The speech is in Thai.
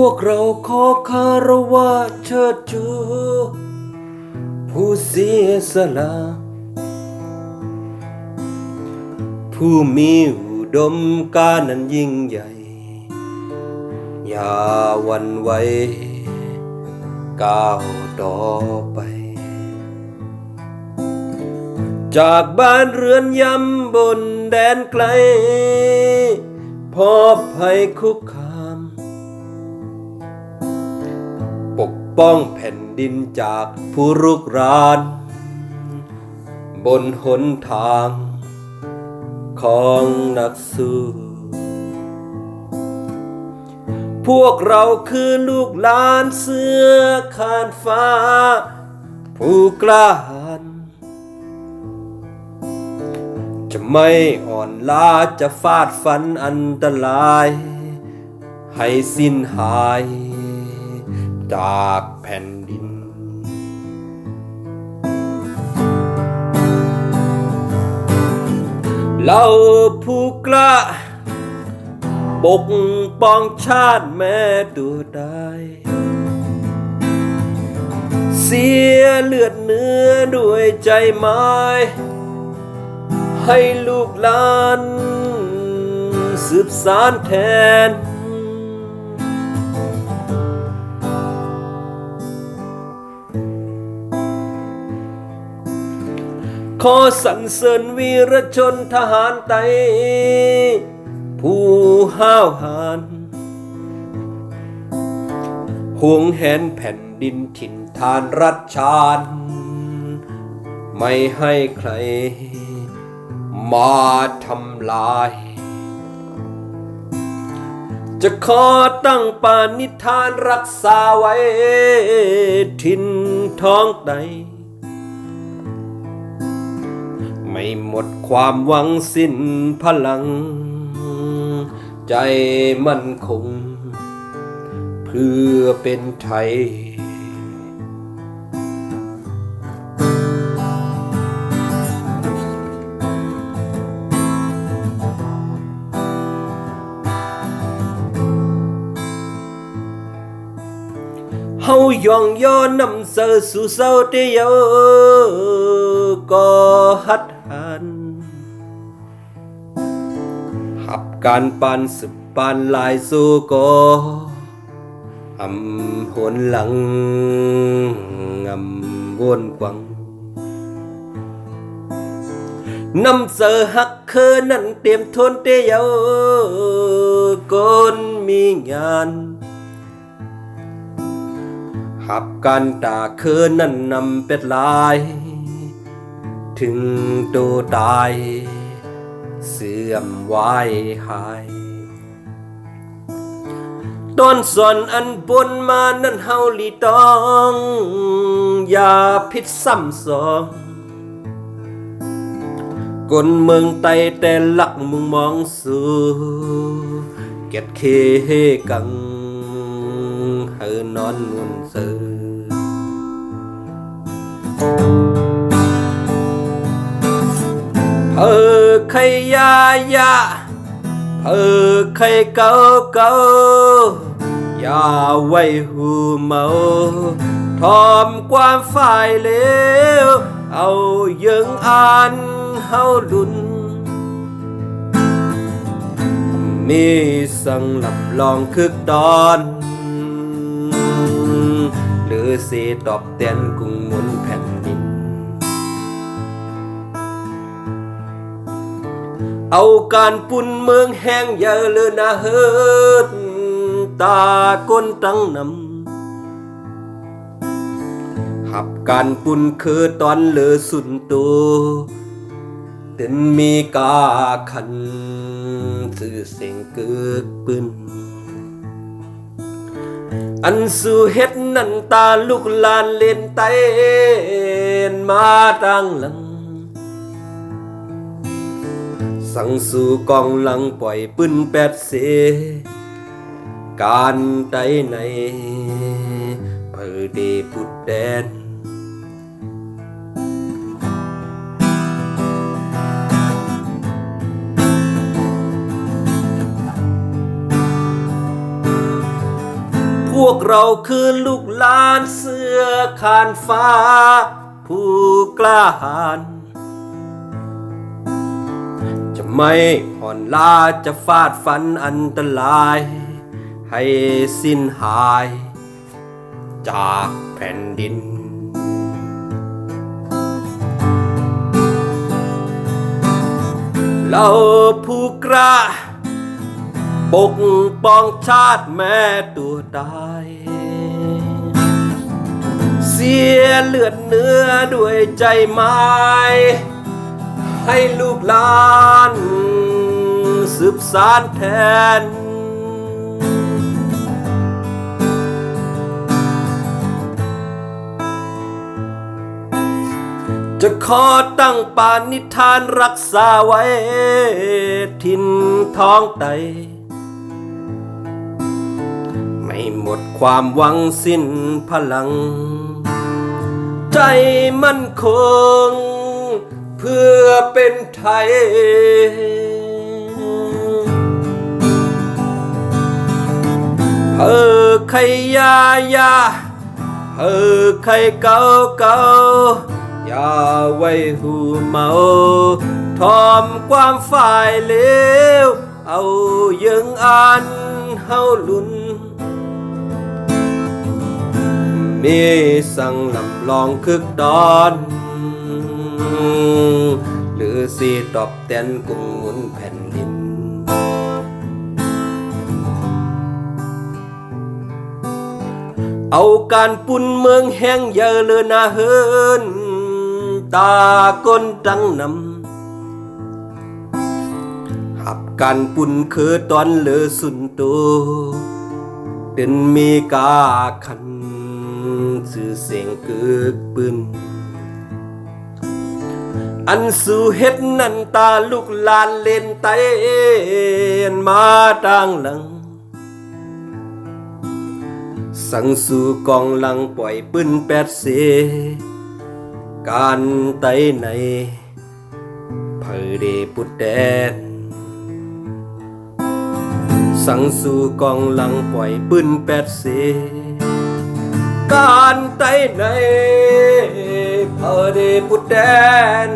วกเราขอคารวะเชิดชูผู้เสียสละผู้มีอุดมการณ์นั้นยิ่งใหญ่อย่าหวั่นไหวก้าวต่อไปจากบ้านเรือนยำบนแดนไกลพบภัยคุกคามปกป้องแผ่นดินจากผู้รุกรานบนหนทางของนักสู้พวกเราคือลูกหลานเสือคานฟ้าผู้กล้าหาญจะไม่อ่อนล้าจะฟาดฟันอันตรายให้สิ้นหายจากแผ่นดินเราผู้กล้าปกป้องชาติแม้ตัวตายเสียเลือดเนื้อด้วยใจไม้ให้ลูกหลานสืบสานแทนขอสรรเสริญวีรชนทหารไทยผู้ห้าวหาญห่วงแหนแผ่นดินถิ่นฐานรัฐชาญไม่ให้ใครมาทำลายจะขอตั้งปณิธานรักษาไว้ถิ่นท้องไตไม่หมดความหวังสิ้นพลังใจมั่นคงเพื่อเป็นไทยเฮาย่องย่อนำเสอสู่เศร้าเตียวก็หัดหันหับการปานสืบปานลายสู่ก็อำหวนหลังอำวนกวังนำเสอหักเคอนั้นเตรียมทนเตียวก่อนมีงานหับกันตาเคินนั้นนำเป็ดลายถึงตัวตายเสื่อมวายหายตอนส่วนอันบนมานั้นเฮาลีต้องอย่าผิดซ้ำสองกลเมืองไตแต่หลักมุงมองสู่เก็ดเคกังเฮนอนนุ่นเสือเออใครยายาเออใครเก่าเก่าอย่าไว้หูเมาทอมความฝ่ายเลวเอายังอ่านเฮาลุนมีสั่งหลับลองคึกตอนหรือสิตอบแทนกุ้งมนแผ่นดินเอาการปุ่นเมืองแห้งเยอะเลยนะเฮิดตาก้นตั้งนำหับการปุ่นคือตอนเลือสุนตัวเต็นมีกาขันสื่อเสียงเกือกปืนอันสู่เฮ็ดนันตาลูกลานเล่นไตมาตั้งหลังสั่งสู่กองหลังปล่อยปืนแปดเสการไตในเพื่อได้พุดแดน เ วกเราคือลูกหลานเสื้อคานฟ้าผู้กล้าหาญจะไม่อ่อนล้าจะฟาดฟันอันตรายให้สิ้นหายจากแผ่นดินเราผู้กล้าปกป้องชาติแม้ตัวตายเสียเลือดเนื้อด้วยใจไม้ให้ลูกหลานสืบสานแทนจะขอตั้งปานิธานรักษาไว้ถิ่นท้องไตไม่หมดความหวังสิ้นพลังใจมั่นคงเพื่อเป็นไทยเออใครยายาเออใครเก่าเก่าอย่าไว้หูเมาทอมความฝ่ายเลวเอายังอันเฮาลุนมีสั่งลำลองคึกดอนหรือสีตอบแทนกุงหมุนแผ่นดินเอาการปุ่นเมืองแห้งเยอะเลยนะเฮินตาก้นจังนำหับการปุ่นคือตอนเลือสุนโตเป็นมีกาขันสื่อเสียงกึกปืนอันสู่เฮ็ดนันตาลูกหลานเล่นไตมาต่างหลังสั่งสู่กองหลังปล่อยปืนแปดเสการไตในเผยเดปุดแดนสั่งสู่กองหลังปล่อยปืนแปดเสการไตในเผยเดปุดแดน